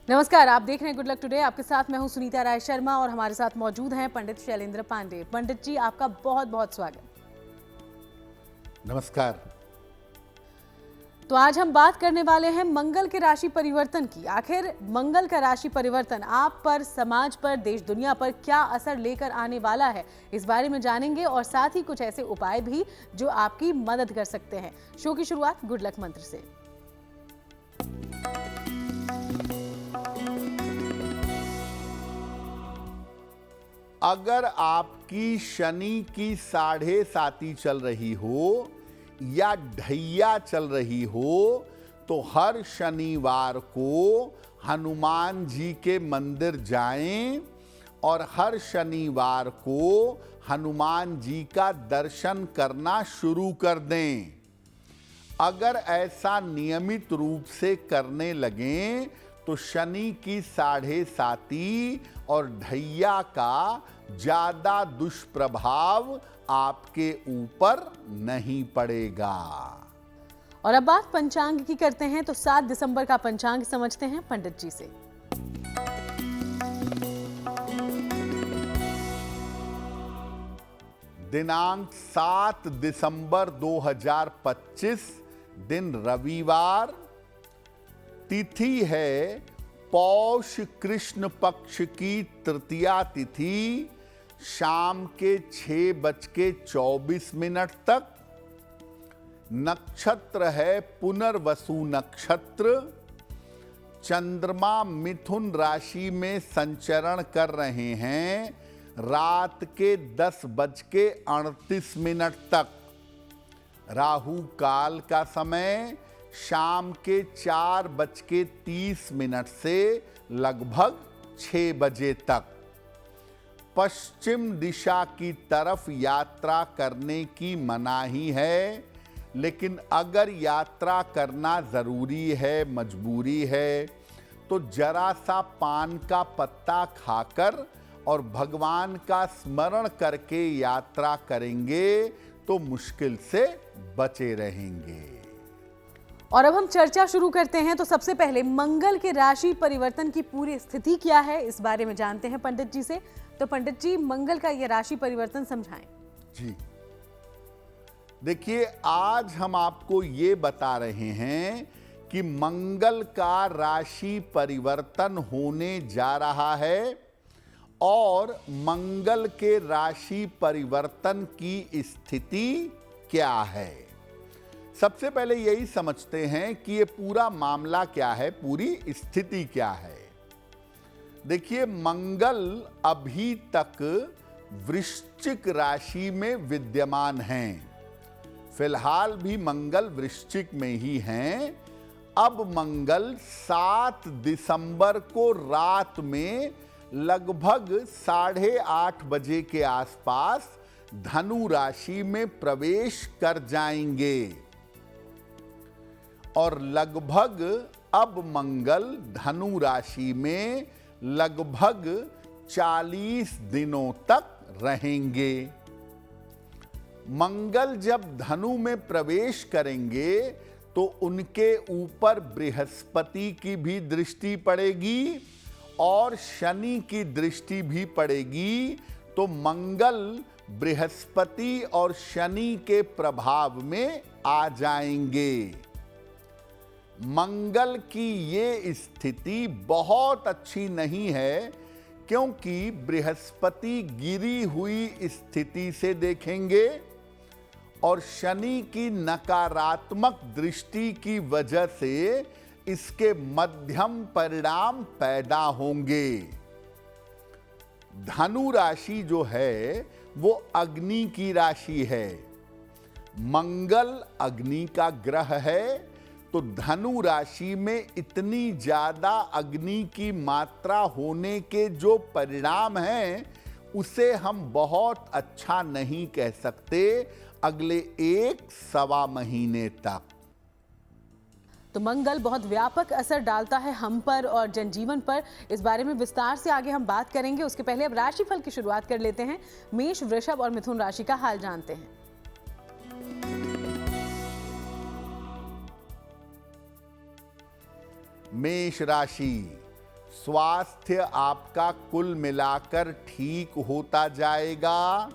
नमस्कार, आप देख रहे हैं गुड लक टुडे। आपके साथ मैं हूं सुनीता राय शर्मा और हमारे साथ मौजूद हैं पंडित शैलेंद्र पांडे। पंडित जी, आपका बहुत बहुत स्वागत। नमस्कार। तो आज हम बात करने वाले हैं मंगल के राशि परिवर्तन की। आखिर मंगल का राशि परिवर्तन आप पर, समाज पर, देश दुनिया पर क्या असर लेकर आने वाला है, इस बारे में जानेंगे और साथ ही कुछ ऐसे उपाय भी जो आपकी मदद कर सकते हैं। शो की शुरुआत गुड लक मंत्र से। अगर आपकी शनि की 7.5 चल रही हो या ढैया चल रही हो तो हर शनिवार को हनुमान जी के मंदिर जाएं और हर शनिवार को हनुमान जी का दर्शन करना शुरू कर दें। अगर ऐसा नियमित रूप से करने लगें तो शनि की 7.5 और ढैया का ज्यादा दुष्प्रभाव आपके ऊपर नहीं पड़ेगा। और अब बात पंचांग की करते हैं तो 7 दिसंबर का पंचांग समझते हैं पंडित जी से। दिनांक 7 दिसंबर 2025, दिन रविवार, तिथि है पौष कृष्ण पक्ष की तृतीया तिथि, शाम के 6:24 तक। नक्षत्र है पुनर्वसु नक्षत्र। चंद्रमा मिथुन राशि में संचरण कर रहे हैं रात के 10:38 तक। राहु काल का समय शाम के 4:30 से लगभग 6 बजे तक। पश्चिम दिशा की तरफ यात्रा करने की मनाही है, लेकिन अगर यात्रा करना जरूरी है, मजबूरी है, तो जरा सा पान का पत्ता खाकर और भगवान का स्मरण करके यात्रा करेंगे तो मुश्किल से बचे रहेंगे। और अब हम चर्चा शुरू करते हैं। तो सबसे पहले मंगल के राशि परिवर्तन की पूरी स्थिति क्या है, इस बारे में जानते हैं पंडित जी से। तो पंडित जी, मंगल का यह राशि परिवर्तन समझाएं। जी देखिए, आज हम आपको ये बता रहे हैं कि मंगल का राशि परिवर्तन होने जा रहा है और मंगल के राशि परिवर्तन की स्थिति क्या है। सबसे पहले यही समझते हैं कि ये पूरा मामला क्या है, पूरी स्थिति क्या है। देखिए, मंगल अभी तक वृश्चिक राशि में विद्यमान हैं। फिलहाल भी मंगल वृश्चिक में ही हैं। अब मंगल 7 दिसंबर को रात में लगभग 8:30 बजे के आसपास धनु राशि में प्रवेश कर जाएंगे और लगभग अब मंगल धनु राशि में लगभग 40 दिनों तक रहेंगे। मंगल जब धनु में प्रवेश करेंगे तो उनके ऊपर बृहस्पति की भी दृष्टि पड़ेगी और शनि की दृष्टि भी पड़ेगी। तो मंगल बृहस्पति और शनि के प्रभाव में आ जाएंगे। मंगल की ये स्थिति बहुत अच्छी नहीं है, क्योंकि बृहस्पति गिरी हुई स्थिति से देखेंगे और शनि की नकारात्मक दृष्टि की वजह से इसके मध्यम परिणाम पैदा होंगे। धनु राशि जो है वो अग्नि की राशि है। मंगल अग्नि का ग्रह है, तो धनु राशि में इतनी ज्यादा अग्नि की मात्रा होने के जो परिणाम हैं उसे हम बहुत अच्छा नहीं कह सकते अगले 1-1.25 महीने तक। तो मंगल बहुत व्यापक असर डालता है हम पर और जनजीवन पर। इस बारे में विस्तार से आगे हम बात करेंगे। उसके पहले अब राशिफल की शुरुआत कर लेते हैं। मेष, वृषभ और मिथुन राशि का हाल जानते हैं। मेष राशि, स्वास्थ्य आपका कुल मिलाकर ठीक होता जाएगा।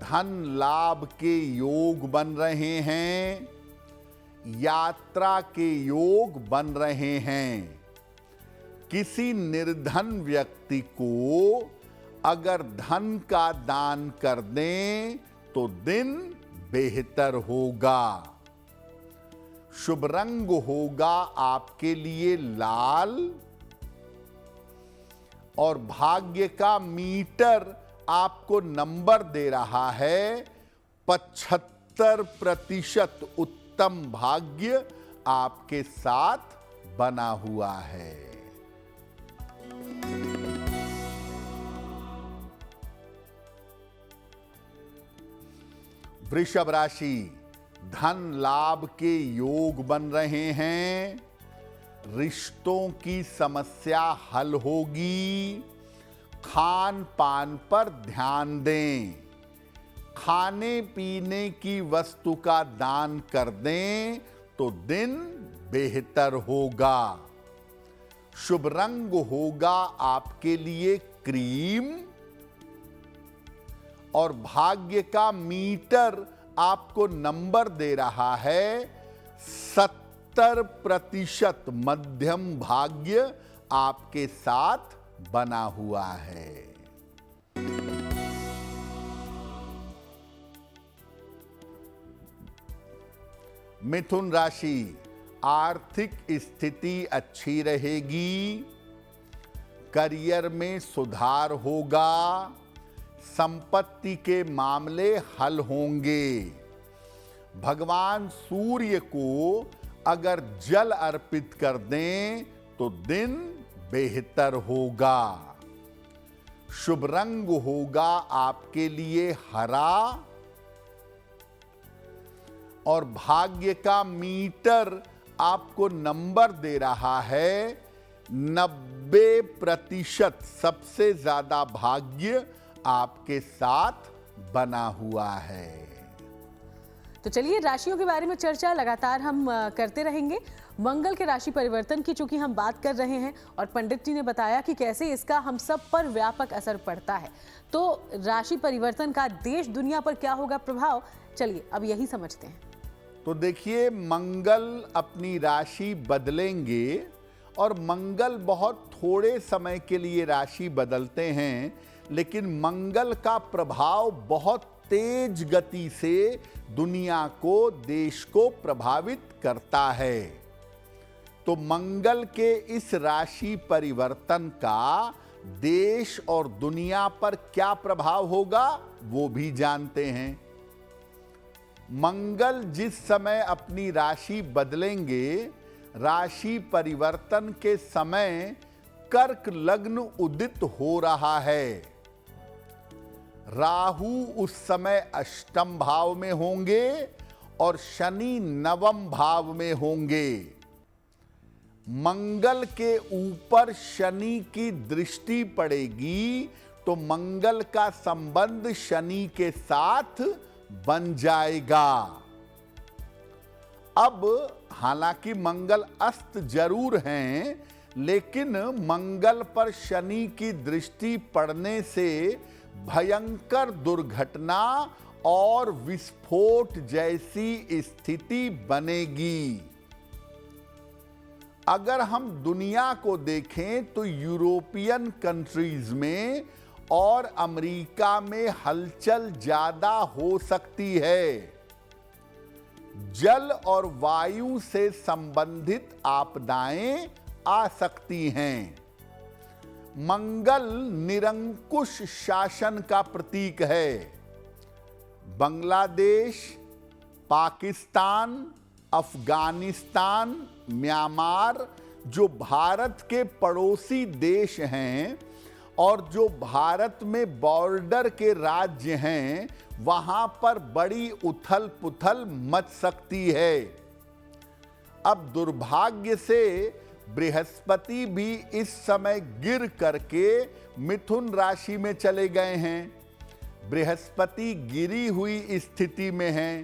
धन लाभ के योग बन रहे हैं। यात्रा के योग बन रहे हैं। किसी निर्धन व्यक्ति को अगर धन का दान कर दें तो दिन बेहतर होगा। शुभ रंग होगा आपके लिए लाल और भाग्य का मीटर आपको नंबर दे रहा है 75% उत्तम भाग्य आपके साथ बना हुआ है। वृषभ राशि, धन लाभ के योग बन रहे हैं। रिश्तों की समस्या हल होगी। खान पान पर ध्यान दें। खाने पीने की वस्तु का दान कर दें तो दिन बेहतर होगा। शुभ रंग होगा आपके लिए क्रीम और भाग्य का मीटर आपको नंबर दे रहा है 70% मध्यम भाग्य आपके साथ बना हुआ है। मिथुन राशि, आर्थिक स्थिति अच्छी रहेगी। करियर में सुधार होगा। संपत्ति के मामले हल होंगे। भगवान सूर्य को अगर जल अर्पित कर दें तो दिन बेहतर होगा। शुभ रंग होगा आपके लिए हरा और भाग्य का मीटर आपको नंबर दे रहा है 90%। सबसे ज्यादा भाग्य आपके साथ बना हुआ है। तो चलिए, राशियों के बारे में चर्चा लगातार हम करते रहेंगे। मंगल के राशि परिवर्तन की चूंकि हम बात कर रहे हैं और पंडित जी ने बताया कि कैसे इसका हम सब पर व्यापक असर पड़ता है, तो राशि परिवर्तन का देश दुनिया पर क्या होगा प्रभाव, चलिए अब यही समझते हैं। तो देखिए, मंगल अपनी राशि बदलेंगे और मंगल बहुत थोड़े समय के लिए राशि बदलते हैं, लेकिन मंगल का प्रभाव बहुत तेज गति से दुनिया को, देश को प्रभावित करता है। तो मंगल के इस राशि परिवर्तन का देश और दुनिया पर क्या प्रभाव होगा वो भी जानते हैं। मंगल जिस समय अपनी राशि बदलेंगे, राशि परिवर्तन के समय कर्क लग्न उदित हो रहा है। राहु उस समय अष्टम भाव में होंगे और शनि नवम भाव में होंगे। मंगल के ऊपर शनि की दृष्टि पड़ेगी तो मंगल का संबंध शनि के साथ बन जाएगा। अब हालांकि मंगल अस्त जरूर हैं, लेकिन मंगल पर शनि की दृष्टि पड़ने से भयंकर दुर्घटना और विस्फोट जैसी स्थिति बनेगी। अगर हम दुनिया को देखें तो यूरोपियन कंट्रीज में और अमेरिका में हलचल ज्यादा हो सकती है। जल और वायु से संबंधित आपदाएं आ सकती हैं। मंगल निरंकुश शासन का प्रतीक है। बांग्लादेश, पाकिस्तान, अफगानिस्तान, म्यांमार जो भारत के पड़ोसी देश हैं और जो भारत में बॉर्डर के राज्य हैं, वहां पर बड़ी उथल पुथल मच सकती है। अब दुर्भाग्य से बृहस्पति भी इस समय गिर करके मिथुन राशि में चले गए हैं। बृहस्पति गिरी हुई स्थिति में है,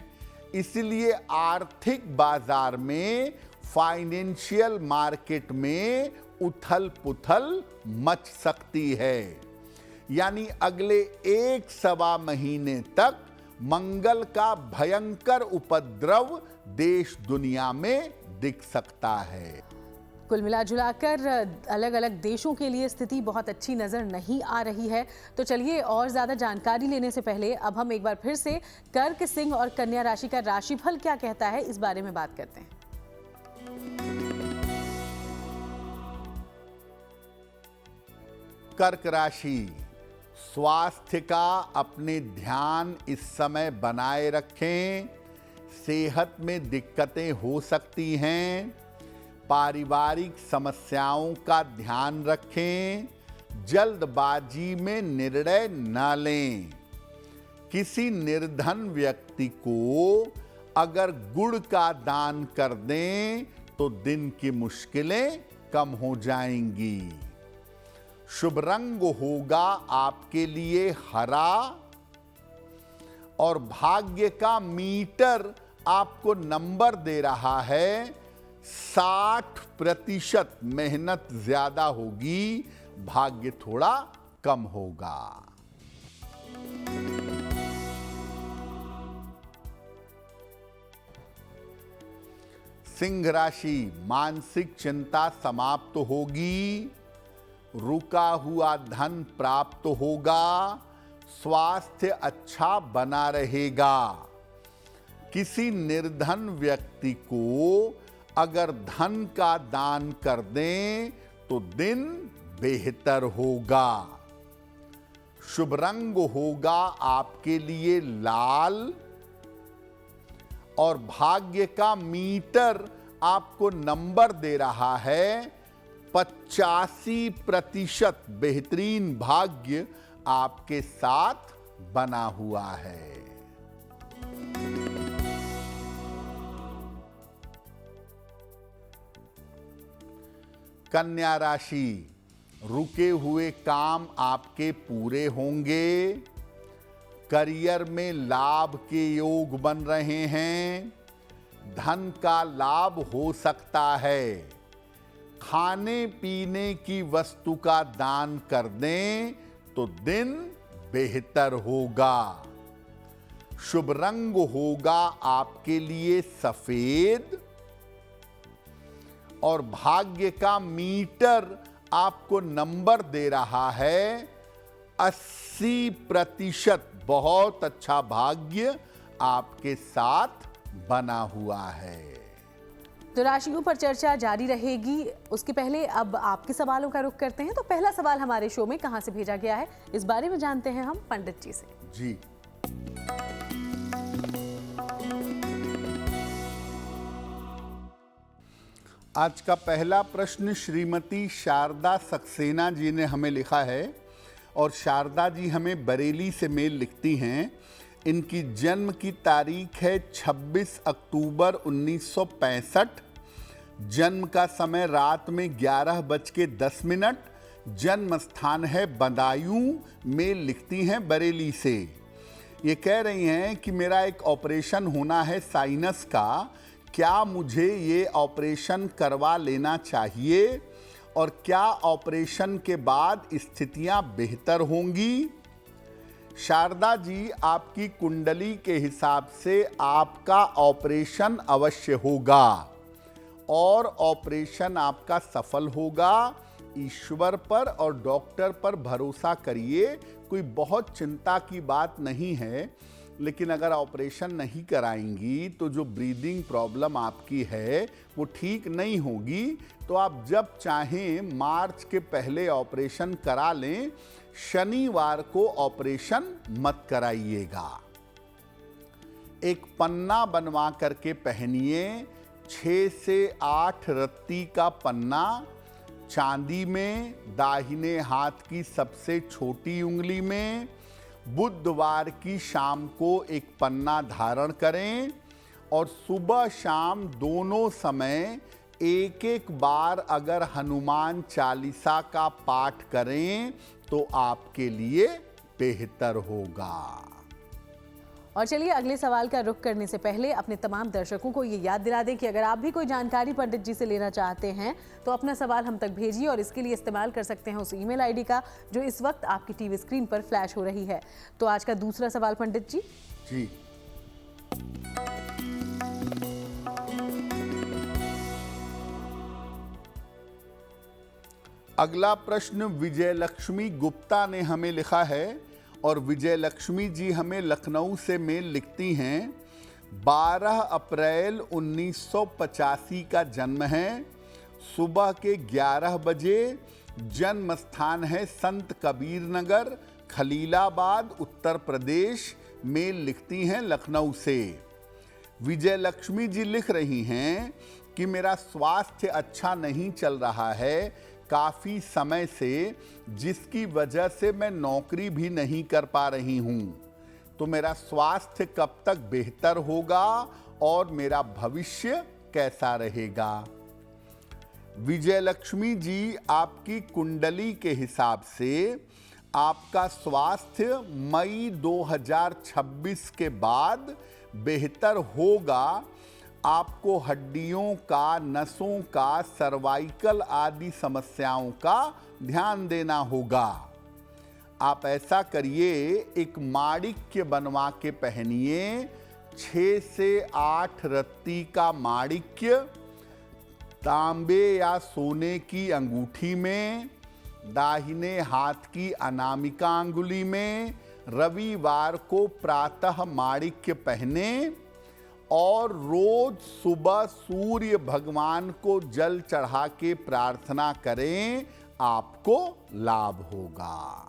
इसलिए आर्थिक बाजार में, फाइनेंशियल मार्केट में उथल पुथल मच सकती है। यानी अगले 1-1.25 महीने तक मंगल का भयंकर उपद्रव देश दुनिया में दिख सकता है। कुल मिलाजुलाकर अलग अलग देशों के लिए स्थिति बहुत अच्छी नजर नहीं आ रही है। तो चलिए और ज्यादा जानकारी लेने से पहले अब हम एक बार फिर से कर्क, सिंह और कन्या राशि का राशिफल क्या कहता है इस बारे में बात करते हैं। कर्क राशि, स्वास्थ्य का अपने ध्यान इस समय बनाए रखें। सेहत में दिक्कतें हो सकती हैं। पारिवारिक समस्याओं का ध्यान रखें। जल्दबाजी में निर्णय न लें। किसी निर्धन व्यक्ति को अगर गुड़ का दान कर दें तो दिन की मुश्किलें कम हो जाएंगी। शुभ रंग होगा आपके लिए हरा और भाग्य का मीटर आपको नंबर दे रहा है 60%। मेहनत ज्यादा होगी, भाग्य थोड़ा कम होगा। सिंह राशि, मानसिक चिंता समाप्त होगी। रुका हुआ धन प्राप्त होगा। स्वास्थ्य अच्छा बना रहेगा। किसी निर्धन व्यक्ति को अगर धन का दान कर दें तो दिन बेहतर होगा। शुभ रंग होगा आपके लिए लाल और भाग्य का मीटर आपको नंबर दे रहा है 85%। बेहतरीन भाग्य आपके साथ बना हुआ है। कन्या राशि, रुके हुए काम आपके पूरे होंगे। करियर में लाभ के योग बन रहे हैं। धन का लाभ हो सकता है। खाने पीने की वस्तु का दान कर दें तो दिन बेहतर होगा। शुभ रंग होगा आपके लिए सफेद और भाग्य का मीटर आपको नंबर दे रहा है 80%। बहुत अच्छा भाग्य आपके साथ बना हुआ है। तो राशियों पर चर्चा जारी रहेगी। उसके पहले अब आपके सवालों का रुख करते हैं। तो पहला सवाल हमारे शो में कहां से भेजा गया है इस बारे में जानते हैं हम पंडित जी से। जी, आज का पहला प्रश्न श्रीमती शारदा सक्सेना जी ने हमें लिखा है और शारदा जी हमें बरेली से मेल लिखती हैं। इनकी जन्म की तारीख है 26 अक्टूबर 1965। जन्म का समय रात में 11:10। जन्म स्थान है बदायूं। मेल लिखती हैं बरेली से। ये कह रही हैं कि मेरा एक ऑपरेशन होना है साइनस का। क्या मुझे ये ऑपरेशन करवा लेना चाहिए और क्या ऑपरेशन के बाद स्थितियां बेहतर होंगी? शारदा जी, आपकी कुंडली के हिसाब से आपका ऑपरेशन अवश्य होगा और ऑपरेशन आपका सफल होगा। ईश्वर पर और डॉक्टर पर भरोसा करिए। कोई बहुत चिंता की बात नहीं है, लेकिन अगर ऑपरेशन नहीं कराएंगी तो जो ब्रीदिंग प्रॉब्लम आपकी है वो ठीक नहीं होगी। तो आप जब चाहें मार्च के पहले ऑपरेशन करा लें। शनिवार को ऑपरेशन मत कराइएगा। एक पन्ना बनवा करके पहनिए। 6 से 8 रत्ती का पन्ना, चांदी में, दाहिने हाथ की सबसे छोटी उंगली में। बुधवार की शाम को एक पन्ना धारण करें और सुबह शाम दोनों समय एक बार अगर हनुमान चालीसा का पाठ करें तो आपके लिए बेहतर होगा। और चलिए अगले सवाल का रुख करने से पहले अपने तमाम दर्शकों को ये याद दिला दें कि अगर आप भी कोई जानकारी पंडित जी से लेना चाहते हैं तो अपना सवाल हम तक भेजिए और इसके लिए इस्तेमाल कर सकते हैं उस ईमेल आईडी का जो इस वक्त आपकी टीवी स्क्रीन पर फ्लैश हो रही है। तो आज का दूसरा सवाल पंडित जी। जी, अगला प्रश्न विजय लक्ष्मी गुप्ता ने हमें लिखा है और विजय लक्ष्मी जी हमें लखनऊ से मेल लिखती हैं। 12 अप्रैल 1985 का जन्म है, सुबह के 11 बजे, जन्म स्थान है संत कबीर नगर, खलीलाबाद, उत्तर प्रदेश। मेल लिखती हैं लखनऊ से। विजय लक्ष्मी जी लिख रही हैं कि मेरा स्वास्थ्य अच्छा नहीं चल रहा है काफ़ी समय से, जिसकी वजह से मैं नौकरी भी नहीं कर पा रही हूँ। तो मेरा स्वास्थ्य कब तक बेहतर होगा और मेरा भविष्य कैसा रहेगा? विजय लक्ष्मी जी, आपकी कुंडली के हिसाब से आपका स्वास्थ्य मई 2026 के बाद बेहतर होगा। आपको हड्डियों का, नसों का, सर्वाइकल आदि समस्याओं का ध्यान देना होगा। आप ऐसा करिए, एक माणिक्य बनवा के पहनिए, 6 से 8 रत्ती का माणिक्य तांबे या सोने की अंगूठी में, दाहिने हाथ की अनामिका अंगुली में। रविवार को प्रातः माणिक्य पहने और रोज सुबह सूर्य भगवान को जल चढ़ा के प्रार्थना करें, आपको लाभ होगा।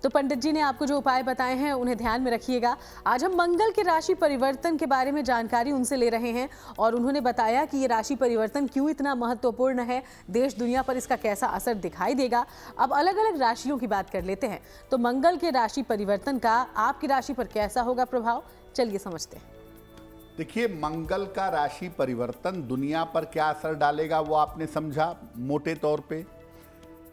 तो पंडित जी ने आपको जो उपाय बताए हैं उन्हें ध्यान में रखिएगा। आज हम मंगल के राशि परिवर्तन के बारे में जानकारी उनसे ले रहे हैं और उन्होंने बताया कि ये राशि परिवर्तन क्यों इतना महत्वपूर्ण है, देश दुनिया पर इसका कैसा असर दिखाई देगा। अब अलग अलग राशियों की बात कर लेते हैं। तो मंगल के राशि परिवर्तन का आपकी राशि पर कैसा होगा प्रभाव, चलिए समझते हैं। देखिए, मंगल का राशि परिवर्तन दुनिया पर क्या असर डालेगा वो आपने समझा मोटे तौर पे।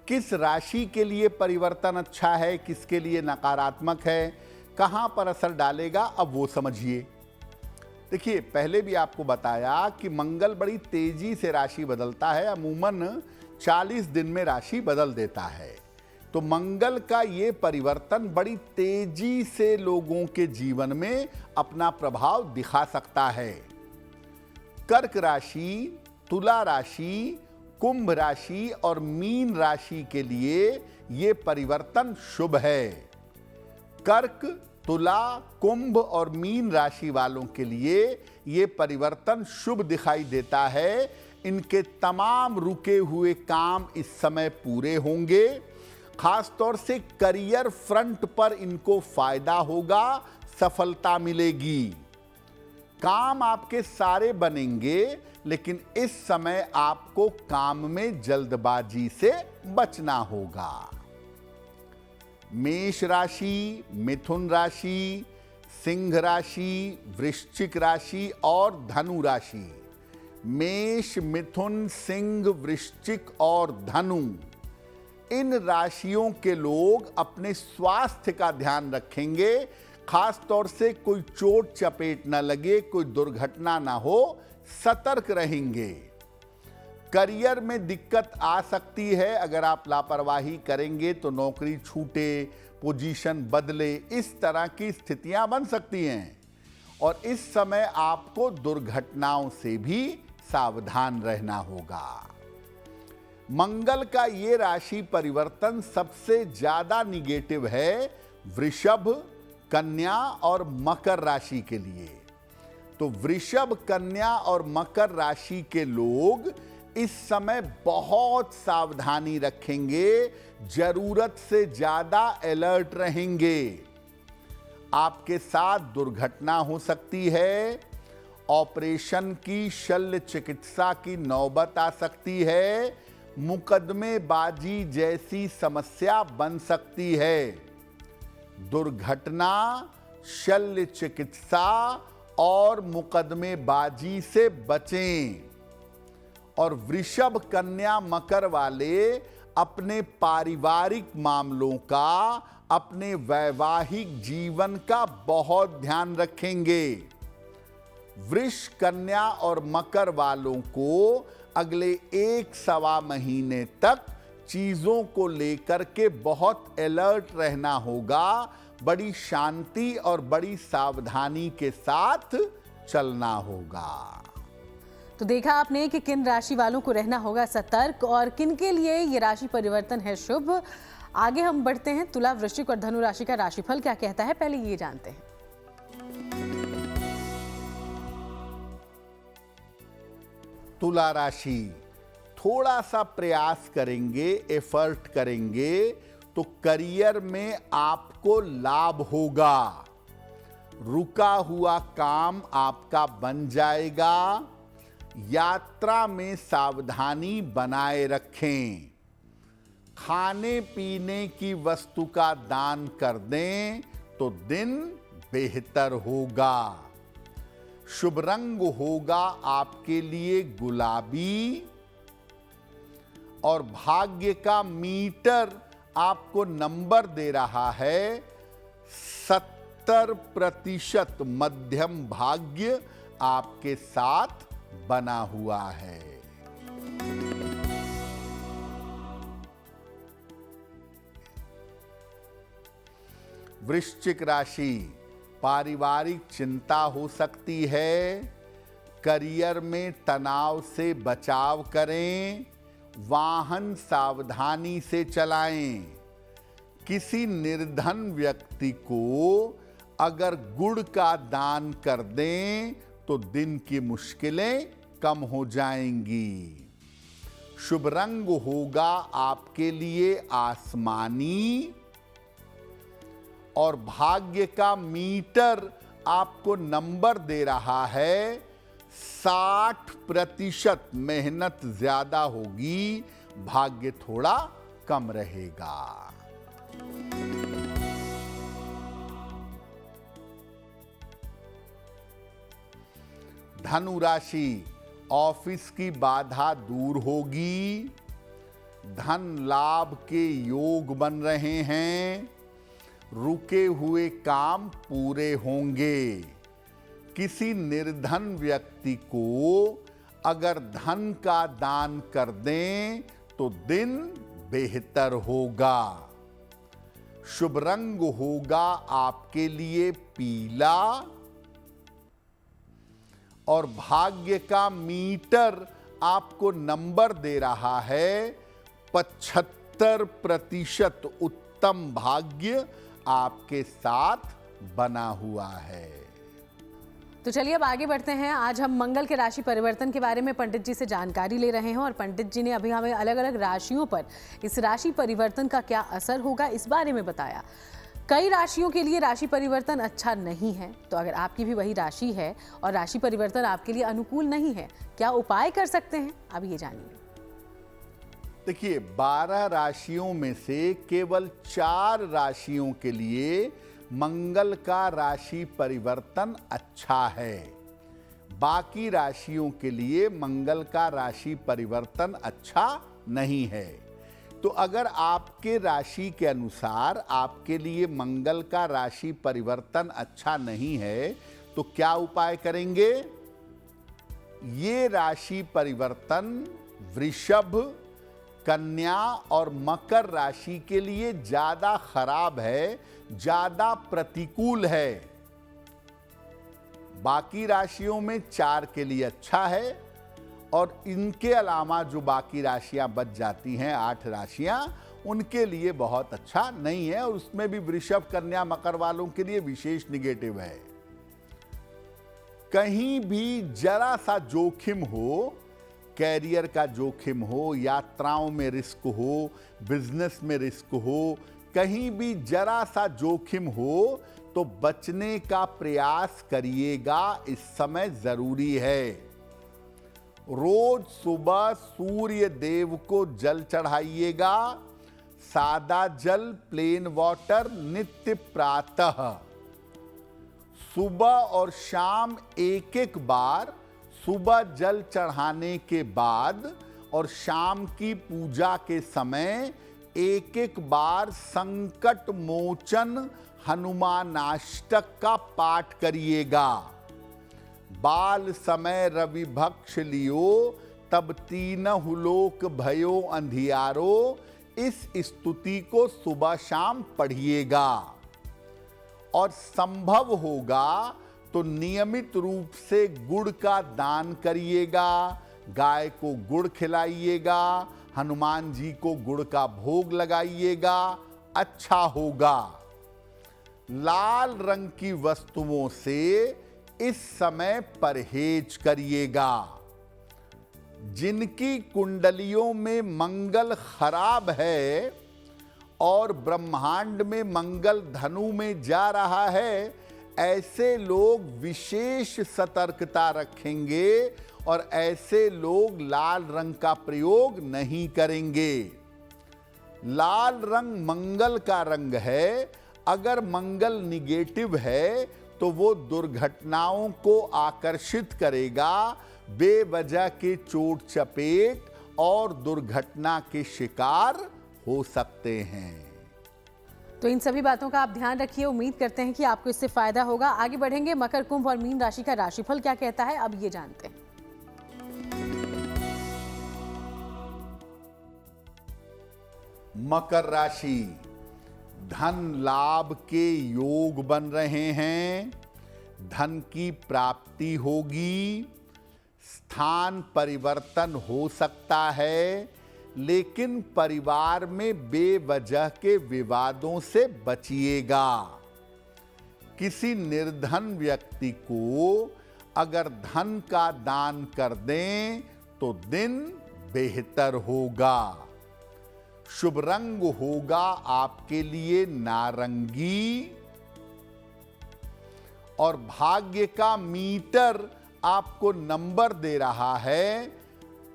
किस राशि के लिए परिवर्तन अच्छा है, किसके लिए नकारात्मक है, कहां पर असर डालेगा, अब वो समझिए। देखिए, पहले भी आपको बताया कि मंगल बड़ी तेजी से राशि बदलता है, अमूमन 40 दिन में राशि बदल देता है। तो मंगल का ये परिवर्तन बड़ी तेजी से लोगों के जीवन में अपना प्रभाव दिखा सकता है। कर्क राशि, तुला राशि, कुंभ राशि और मीन राशि के लिए ये परिवर्तन शुभ है। कर्क, तुला, कुंभ और मीन राशि वालों के लिए ये परिवर्तन शुभ दिखाई देता है। इनके तमाम रुके हुए काम इस समय पूरे होंगे। खास तौर से करियर फ्रंट पर इनको फायदा होगा, सफलता मिलेगी। काम आपके सारे बनेंगे, लेकिन इस समय आपको काम में जल्दबाजी से बचना होगा। मेष राशि, मिथुन राशि, सिंह राशि, वृश्चिक राशि और धनु राशि। मेष, मिथुन, सिंह, वृश्चिक और धनु, इन राशियों के लोग अपने स्वास्थ्य का ध्यान रखेंगे। खास तौर से कोई चोट चपेट ना लगे, कोई दुर्घटना ना हो, सतर्क रहेंगे। करियर में दिक्कत आ सकती है, अगर आप लापरवाही करेंगे तो नौकरी छूटे, पोजीशन बदले, इस तरह की स्थितियां बन सकती हैं। और इस समय आपको दुर्घटनाओं से भी सावधान रहना होगा। मंगल का ये राशि परिवर्तन सबसे ज्यादा निगेटिव है वृषभ, कन्या और मकर राशि के लिए। तो वृषभ, कन्या और मकर राशि के लोग इस समय बहुत सावधानी रखेंगे, जरूरत से ज्यादा अलर्ट रहेंगे। आपके साथ दुर्घटना हो सकती है, ऑपरेशन की, शल्य चिकित्सा की नौबत आ सकती है, मुकदमेबाजी जैसी समस्या बन सकती है। दुर्घटना, शल्य चिकित्सा और मुकदमेबाजी से बचें। और वृषभ, कन्या, मकर वाले अपने पारिवारिक मामलों का अपने वैवाहिक जीवन का बहुत ध्यान रखेंगे। वृष, कन्या और मकर वालों को अगले 1-1.25 महीने तक चीजों को लेकर के बहुत अलर्ट रहना होगा। बड़ी शांति और बड़ी सावधानी के साथ चलना होगा। तो देखा आपने कि किन राशि वालों को रहना होगा सतर्क और किन के लिए ये राशि परिवर्तन है शुभ। आगे हम बढ़ते हैं, तुला, वृश्चिक और धनु राशि का राशिफल क्या कहता है, पहले ये जानते हैं। तुला राशि, थोड़ा सा प्रयास करेंगे, एफर्ट करेंगे तो करियर में आपको लाभ होगा। रुका हुआ काम आपका बन जाएगा। यात्रा में सावधानी बनाए रखें। खाने पीने की वस्तु का दान कर दें तो दिन बेहतर होगा। शुभ रंग होगा आपके लिए गुलाबी और भाग्य का मीटर आपको नंबर दे रहा है 70% मध्यम भाग्य आपके साथ बना हुआ है। वृश्चिक राशि, पारिवारिक चिंता हो सकती है। करियर में तनाव से बचाव करें। वाहन सावधानी से चलाएं। किसी निर्धन व्यक्ति को अगर गुड़ का दान कर दें तो दिन की मुश्किलें कम हो जाएंगी। शुभ रंग होगा आपके लिए आसमानी और भाग्य का मीटर आपको नंबर दे रहा है 60%। मेहनत ज्यादा होगी, भाग्य थोड़ा कम रहेगा। धनु राशि, ऑफिस की बाधा दूर होगी। धन लाभ के योग बन रहे हैं। रुके हुए काम पूरे होंगे। किसी निर्धन व्यक्ति को अगर धन का दान कर दें तो दिन बेहतर होगा। शुभ रंग होगा आपके लिए पीला और भाग्य का मीटर आपको नंबर दे रहा है 75%। उत्तम भाग्य आपके साथ बना हुआ है। तो चलिए अब आगे बढ़ते हैं। आज हम मंगल के राशि परिवर्तन के बारे में पंडित जी से जानकारी ले रहे हैं और पंडित जी ने अभी हमें अलग अलग राशियों पर इस राशि परिवर्तन का क्या असर होगा इस बारे में बताया। कई राशियों के लिए राशि परिवर्तन अच्छा नहीं है, तो अगर आपकी भी वही राशि है और राशि परिवर्तन आपके लिए अनुकूल नहीं है, क्या उपाय कर सकते हैं, अब ये जानिए। देखिए, 12 राशियों में से केवल 4 राशियों के लिए मंगल का राशि परिवर्तन अच्छा है। बाकी राशियों के लिए मंगल का राशि परिवर्तन अच्छा नहीं है। तो अगर आपके राशि के अनुसार आपके लिए मंगल का राशि परिवर्तन अच्छा नहीं है तो क्या उपाय करेंगे? ये राशि परिवर्तन वृषभ, कन्या और मकर राशि के लिए ज्यादा खराब है, ज्यादा प्रतिकूल है। बाकी राशियों में 4 के लिए अच्छा है और इनके अलावा जो बाकी राशियां बच जाती हैं, 8 राशियां, उनके लिए बहुत अच्छा नहीं है और उसमें भी वृषभ, कन्या, मकर वालों के लिए विशेष निगेटिव है। कहीं भी जरा सा जोखिम हो, कैरियर का जोखिम हो, यात्राओं में रिस्क हो, बिजनेस में रिस्क हो, कहीं भी जरा सा जोखिम हो तो बचने का प्रयास करिएगा, इस समय जरूरी है। रोज सुबह सूर्य देव को जल चढ़ाइएगा, सादा जल, प्लेन वाटर, नित्य प्रातः। सुबह और शाम एक बार, सुबह जल चढ़ाने के बाद और शाम की पूजा के समय एक एक बार संकट मोचन हनुमानाष्टक का पाठ करिएगा। बाल समय रवि भक्ष लियो, तब तीनहु लोक भयो अंधियारो, इस स्तुति को सुबह शाम पढ़िएगा। और संभव होगा तो नियमित रूप से गुड़ का दान करिएगा, गाय को गुड़ खिलाइएगा, हनुमान जी को गुड़ का भोग लगाइएगा, अच्छा होगा। लाल रंग की वस्तुओं से इस समय परहेज करिएगा। जिनकी कुंडलियों में मंगल खराब है और ब्रह्मांड में मंगल धनु में जा रहा है, ऐसे लोग विशेष सतर्कता रखेंगे और ऐसे लोग लाल रंग का प्रयोग नहीं करेंगे। लाल रंग मंगल का रंग है। अगर मंगल निगेटिव है तो वो दुर्घटनाओं को आकर्षित करेगा, बेवजह के चोट चपेट और दुर्घटना के शिकार हो सकते हैं। तो इन सभी बातों का आप ध्यान रखिए। उम्मीद करते हैं कि आपको इससे फायदा होगा। आगे बढ़ेंगे, मकर, कुंभ और मीन राशि का राशिफल क्या कहता है, अब ये जानते हैं। मकर राशि, धन लाभ के योग बन रहे हैं, धन की प्राप्ति होगी, स्थान परिवर्तन हो सकता है, लेकिन परिवार में बेवजह के विवादों से बचिएगा। किसी निर्धन व्यक्ति को अगर धन का दान कर दें तो दिन बेहतर होगा। शुभ रंग होगा आपके लिए नारंगी और भाग्य का मीटर आपको नंबर दे रहा है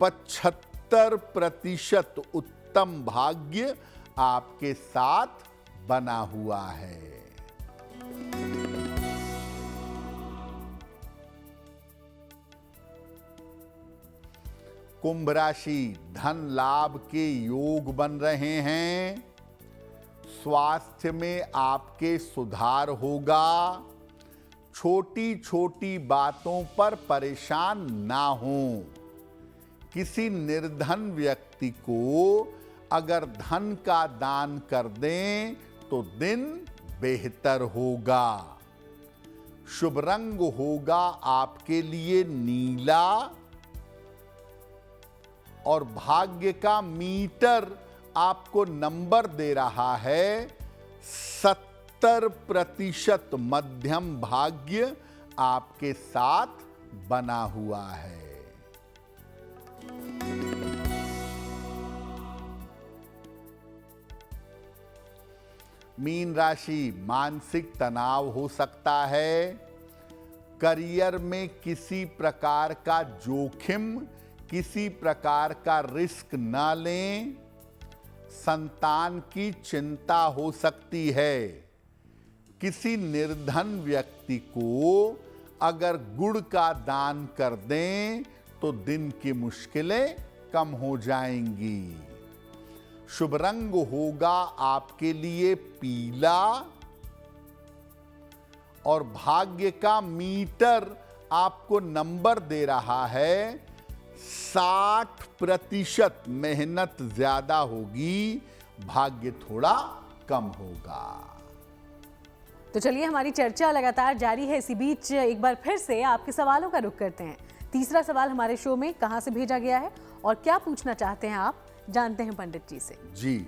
75% उत्तम भाग्य आपके साथ बना हुआ है। कुंभ राशि, धन लाभ के योग बन रहे हैं, स्वास्थ्य में आपके सुधार होगा, छोटी छोटी बातों पर परेशान ना हों। किसी निर्धन व्यक्ति को अगर धन का दान कर दें तो दिन बेहतर होगा। शुभ रंग होगा आपके लिए नीला और भाग्य का मीटर आपको नंबर दे रहा है 70% मध्यम भाग्य आपके साथ बना हुआ है। मीन राशि, मानसिक तनाव हो सकता है, करियर में किसी प्रकार का जोखिम, किसी प्रकार का रिस्क ना लें, संतान की चिंता हो सकती है। किसी निर्धन व्यक्ति को अगर गुड़ का दान कर दें तो दिन की मुश्किलें कम हो जाएंगी। शुभ रंग होगा आपके लिए पीला और भाग्य का मीटर आपको नंबर दे रहा है 60%। मेहनत ज्यादा होगी, भाग्य थोड़ा कम होगा। तो चलिए, हमारी चर्चा लगातार जारी है। इसी बीच एक बार फिर से आपके सवालों का रुख करते हैं। तीसरा सवाल हमारे शो में कहां से भेजा गया है और क्या पूछना चाहते हैं आप, जानते हैं पंडित जी से। जी,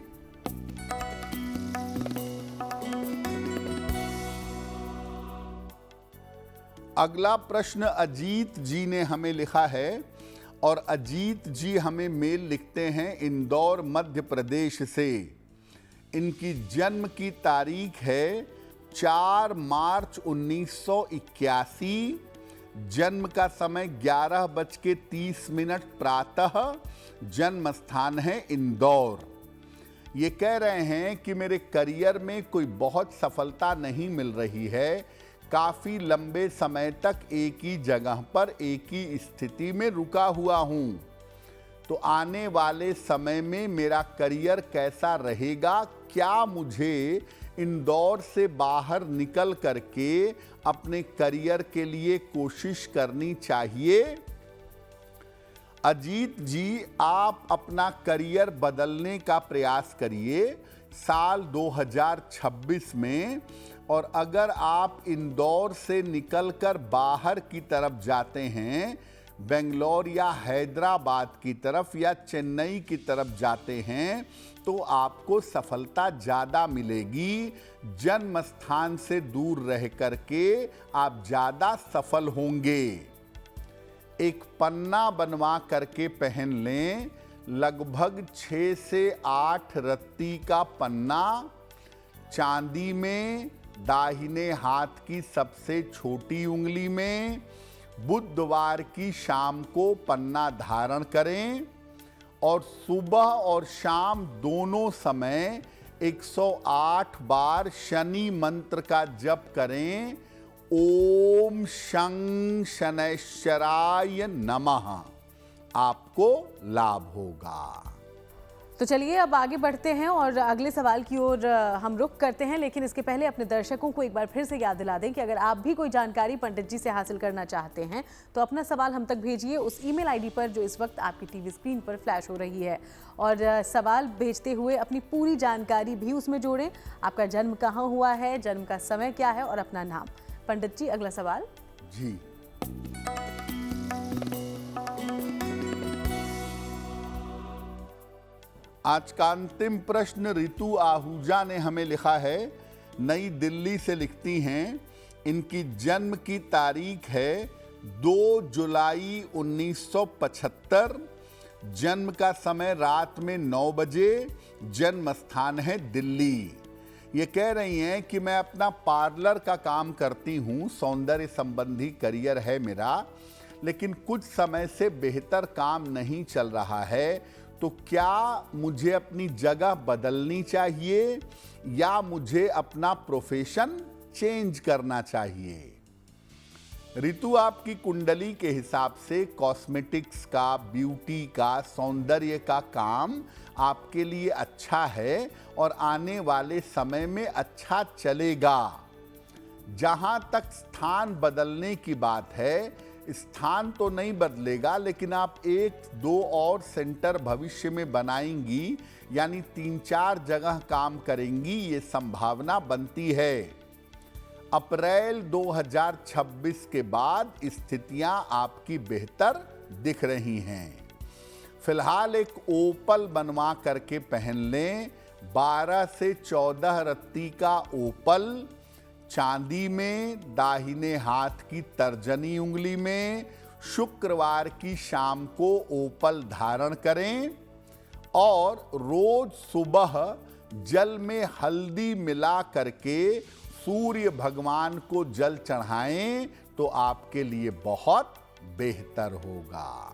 अगला प्रश्न अजीत जी ने हमें लिखा है और अजीत जी हमें मेल लिखते हैं इंदौर मध्य प्रदेश से। इनकी जन्म की तारीख है 4 मार्च 1981। जन्म का समय 11:30 प्रातः। जन्म स्थान है इंदौर। ये कह रहे हैं कि मेरे करियर में कोई बहुत सफलता नहीं मिल रही है, काफ़ी लंबे समय तक एक ही जगह पर एक ही स्थिति में रुका हुआ हूँ। तो आने वाले समय में मेरा करियर कैसा रहेगा, क्या मुझे इंदौर से बाहर निकल करके अपने करियर के लिए कोशिश करनी चाहिए। अजीत जी, आप अपना करियर बदलने का प्रयास करिए साल 2026 में, और अगर आप इंदौर से निकलकर बाहर की तरफ जाते हैं, बेंगलोर या हैदराबाद की तरफ या चेन्नई की तरफ जाते हैं, तो आपको सफलता ज़्यादा मिलेगी। जन्म स्थान से दूर रह करके आप ज़्यादा सफल होंगे। एक पन्ना बनवा करके पहन लें, लगभग 6 से 8 रत्ती का पन्ना, चांदी में, दाहिने हाथ की सबसे छोटी उंगली में। बुधवार की शाम को पन्ना धारण करें और सुबह और शाम दोनों समय 108 बार शनि मंत्र का जप करें। ओम शं शनैश्चराय नमः। आपको लाभ होगा। तो चलिए अब आगे बढ़ते हैं और अगले सवाल की ओर हम रुख करते हैं, लेकिन इसके पहले अपने दर्शकों को एक बार फिर से याद दिला दें कि अगर आप भी कोई जानकारी पंडित जी से हासिल करना चाहते हैं तो अपना सवाल हम तक भेजिए उस ईमेल आईडी पर जो इस वक्त आपकी टीवी स्क्रीन पर फ्लैश हो रही है, और सवाल भेजते हुए अपनी पूरी जानकारी भी उसमें जोड़ें। आपका जन्म कहाँ हुआ है, जन्म का समय क्या है और अपना नाम। पंडित जी, अगला सवाल। जी, आज का अंतिम प्रश्न रितु आहूजा ने हमें लिखा है, नई दिल्ली से लिखती हैं। इनकी जन्म की तारीख है 2 जुलाई 1975, जन्म का समय रात में 9 बजे, जन्म स्थान है दिल्ली। ये कह रही हैं कि मैं अपना पार्लर का काम करती हूँ, सौंदर्य संबंधी करियर है मेरा, लेकिन कुछ समय से बेहतर काम नहीं चल रहा है, तो क्या मुझे अपनी जगह बदलनी चाहिए या मुझे अपना प्रोफेशन चेंज करना चाहिए? ऋतु, आपकी कुंडली के हिसाब से कॉस्मेटिक्स का, ब्यूटी का, सौंदर्य का काम आपके लिए अच्छा है और आने वाले समय में अच्छा चलेगा। जहां तक स्थान बदलने की बात है, स्थान तो नहीं बदलेगा, लेकिन आप 1-2 और सेंटर भविष्य में बनाएंगी, यानी 3-4 जगह काम करेंगी, ये संभावना बनती है। अप्रैल 2026 के बाद स्थितियां आपकी बेहतर दिख रही हैं। फिलहाल एक ओपल बनवा करके पहन लें, 12 से 14 रत्ती का ओपल, चांदी में, दाहिने हाथ की तर्जनी उंगली में। शुक्रवार की शाम को ओपल धारण करें और रोज सुबह जल में हल्दी मिला करके सूर्य भगवान को जल चढ़ाएं, तो आपके लिए बहुत बेहतर होगा।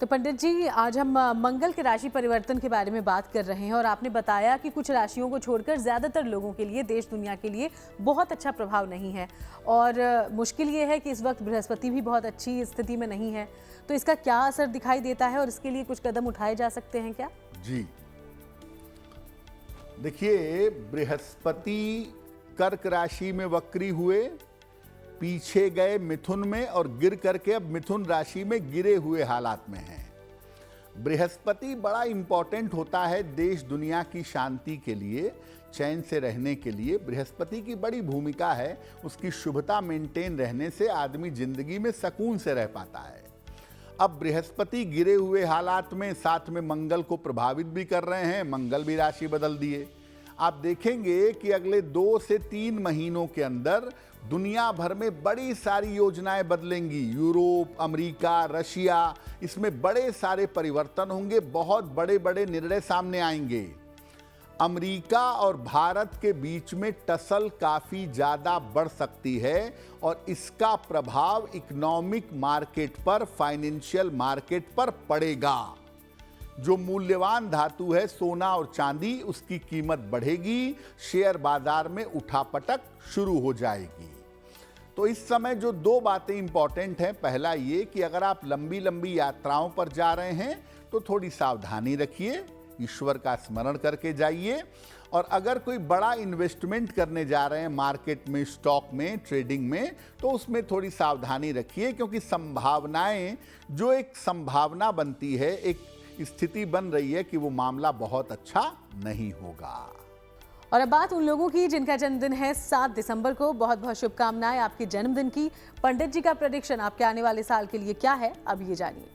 तो पंडित जी, आज हम मंगल के राशि परिवर्तन के बारे में बात कर रहे हैं और आपने बताया कि कुछ राशियों को छोड़कर ज़्यादातर लोगों के लिए, देश दुनिया के लिए बहुत अच्छा प्रभाव नहीं है, और मुश्किल ये है कि इस वक्त बृहस्पति भी बहुत अच्छी स्थिति में नहीं है। तो इसका क्या असर दिखाई देता है और इसके लिए कुछ कदम उठाए जा सकते हैं क्या? जी, देखिए, बृहस्पति कर्क राशि में वक्री हुए, पीछे गए मिथुन में और गिर करके अब मिथुन राशि में गिरे हुए हालात में हैं। बृहस्पति बड़ा इंपॉर्टेंट होता है देश दुनिया की शांति के लिए, चैन से रहने के लिए बृहस्पति की बड़ी भूमिका है। उसकी शुभता मेंटेन रहने से आदमी जिंदगी में सुकून से रह पाता है। अब बृहस्पति गिरे हुए हालात में साथ में मंगल को प्रभावित भी कर रहे हैं, मंगल भी राशि बदल दिए। आप देखेंगे कि अगले 2 से 3 महीनों के अंदर दुनिया भर में बड़ी सारी योजनाएं बदलेंगी। यूरोप, अमेरिका, रशिया, इसमें बड़े सारे परिवर्तन होंगे, बहुत बड़े बड़े निर्णय सामने आएंगे। अमेरिका और भारत के बीच में टसल काफी ज्यादा बढ़ सकती है और इसका प्रभाव इकोनॉमिक मार्केट पर, फाइनेंशियल मार्केट पर पड़ेगा। जो मूल्यवान धातु है सोना और चांदी, उसकी कीमत बढ़ेगी, शेयर बाजार में उठापटक शुरू हो जाएगी। तो इस समय जो दो बातें इंपॉर्टेंट हैं, पहला ये कि अगर आप लंबी लंबी यात्राओं पर जा रहे हैं तो थोड़ी सावधानी रखिए, ईश्वर का स्मरण करके जाइए। और अगर कोई बड़ा इन्वेस्टमेंट करने जा रहे हैं मार्केट में, स्टॉक में, ट्रेडिंग में, तो उसमें थोड़ी सावधानी रखिए, क्योंकि संभावनाएं, जो एक संभावना बनती है, एक स्थिति बन रही है कि वो मामला बहुत अच्छा नहीं होगा। और अब बात उन लोगों की जिनका जन्मदिन है 7 दिसंबर को। बहुत बहुत शुभकामनाएं आपके जन्मदिन की। पंडित जी का प्रेडिक्शन आपके आने वाले साल के लिए क्या है, अब ये जानिए।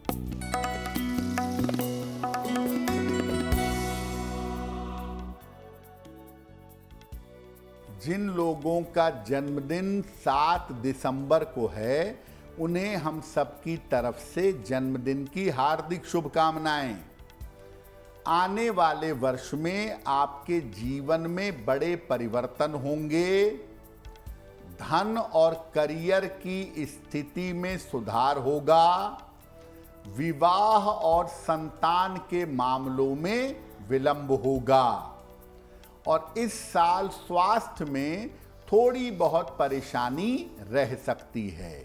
जिन लोगों का जन्मदिन 7 दिसंबर को है, उन्हें हम सबकी तरफ से जन्मदिन की हार्दिक शुभकामनाएं। आने वाले वर्ष में आपके जीवन में बड़े परिवर्तन होंगे, धन और करियर की स्थिति में सुधार होगा, विवाह और संतान के मामलों में विलंब होगा, और इस साल स्वास्थ्य में थोड़ी बहुत परेशानी रह सकती है।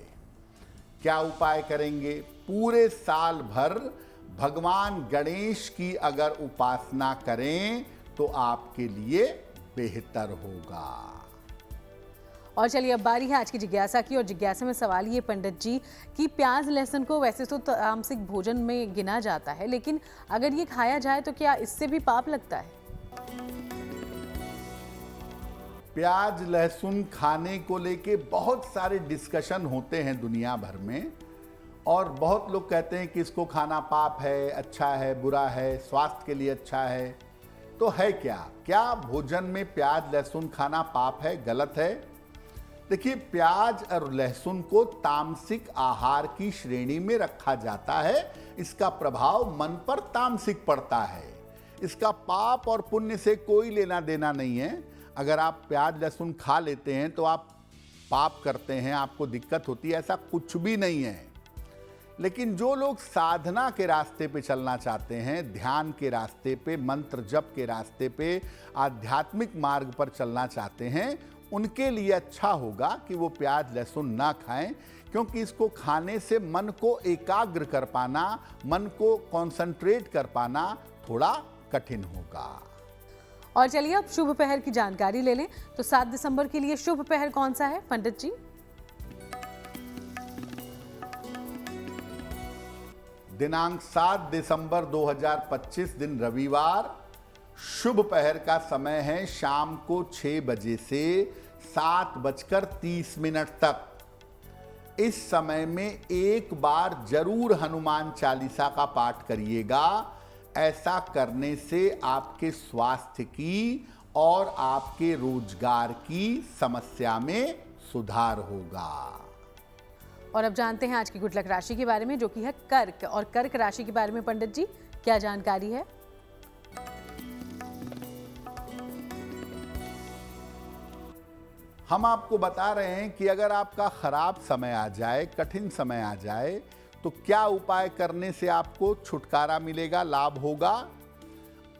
क्या उपाय करेंगे? पूरे साल भर भगवान गणेश की अगर उपासना करें तो आपके लिए बेहतर होगा। और चलिए अब बारी है आज की जिज्ञासा की। और जिज्ञासा में सवाल ये पंडित जी कि प्याज लहसुन को वैसे तो तामसिक भोजन में गिना जाता है, लेकिन अगर ये खाया जाए तो क्या इससे भी पाप लगता है? प्याज लहसुन खाने को लेके बहुत सारे डिस्कशन होते हैं दुनिया भर में, और बहुत लोग कहते हैं कि इसको खाना पाप है, अच्छा है, बुरा है, स्वास्थ्य के लिए अच्छा है। तो है क्या भोजन में प्याज लहसुन खाना पाप है, गलत है? देखिए, प्याज और लहसुन को तामसिक आहार की श्रेणी में रखा जाता है। इसका प्रभाव मन पर तामसिक पड़ता है। इसका पाप और पुण्य से कोई लेना देना नहीं है। अगर आप प्याज लहसुन खा लेते हैं तो आप पाप करते हैं, आपको दिक्कत होती है, ऐसा कुछ भी नहीं है। लेकिन जो लोग साधना के रास्ते पे चलना चाहते हैं, ध्यान के रास्ते पे, मंत्र जप के रास्ते पे, आध्यात्मिक मार्ग पर चलना चाहते हैं, उनके लिए अच्छा होगा कि वो प्याज लहसुन ना खाएं, क्योंकि इसको खाने से मन को एकाग्र कर पाना, मन को कंसंट्रेट कर पाना थोड़ा कठिन होगा। और चलिए अब शुभ पहर की जानकारी ले लें। तो 7 दिसंबर के लिए शुभ पहर कौन सा है पंडित जी? दिनांक 7 दिसंबर 2025 दिन रविवार। शुभ पहर का समय है शाम को 6 बजे से 7:30 तक। इस समय में एक बार जरूर हनुमान चालीसा का पाठ करिएगा। ऐसा करने से आपके स्वास्थ्य की और आपके रोजगार की समस्या में सुधार होगा। और अब जानते हैं आज की गुड लक राशि के बारे में, जो कि है कर्क। और कर्क राशि के बारे में पंडित जी क्या जानकारी है? हम आपको बता रहे हैं कि अगर आपका खराब समय आ जाए, कठिन समय आ जाए, तो क्या उपाय करने से आपको छुटकारा मिलेगा, लाभ होगा।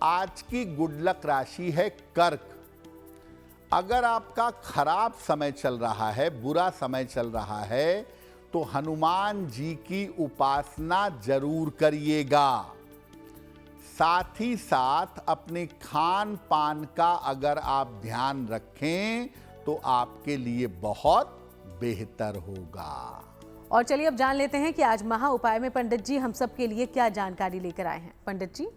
आज की गुड लक राशि है कर्क। अगर आपका खराब समय चल रहा है, बुरा समय चल रहा है, तो हनुमान जी की उपासना जरूर करिएगा। साथ ही साथ अपने खान पान का अगर आप ध्यान रखें तो आपके लिए बहुत बेहतर होगा। और चलिए अब जान लेते हैं कि आज महा उपाय में पंडित जी हम सब के लिए क्या जानकारी लेकर आए हैं। पंडित जी,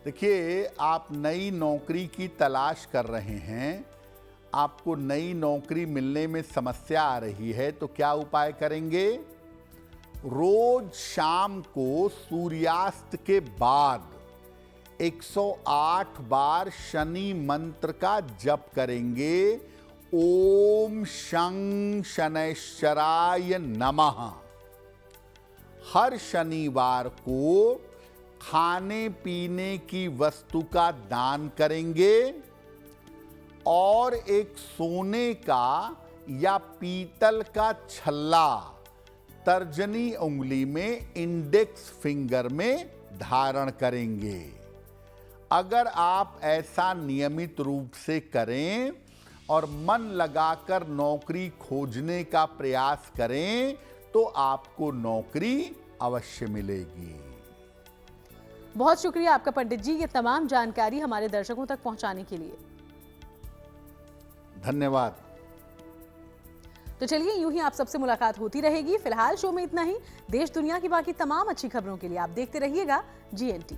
देखिए, आप नई नौकरी की तलाश कर रहे हैं, आपको नई नौकरी मिलने में समस्या आ रही है, तो क्या उपाय करेंगे? रोज शाम को सूर्यास्त के बाद 108 बार शनि मंत्र का जप करेंगे। ओम शं शनैश्चराय नमः। हर शनिवार को खाने पीने की वस्तु का दान करेंगे और एक सोने का या पीतल का छल्ला तर्जनी उंगली में, इंडेक्स फिंगर में धारण करेंगे। अगर आप ऐसा नियमित रूप से करें और मन लगाकर नौकरी खोजने का प्रयास करें तो आपको नौकरी अवश्य मिलेगी। बहुत शुक्रिया आपका पंडित जी, ये तमाम जानकारी हमारे दर्शकों तक पहुंचाने के लिए। धन्यवाद। तो चलिए, यूं ही आप सबसे मुलाकात होती रहेगी। फिलहाल शो में इतना ही। देश दुनिया की बाकी तमाम अच्छी खबरों के लिए आप देखते रहिएगा GNT।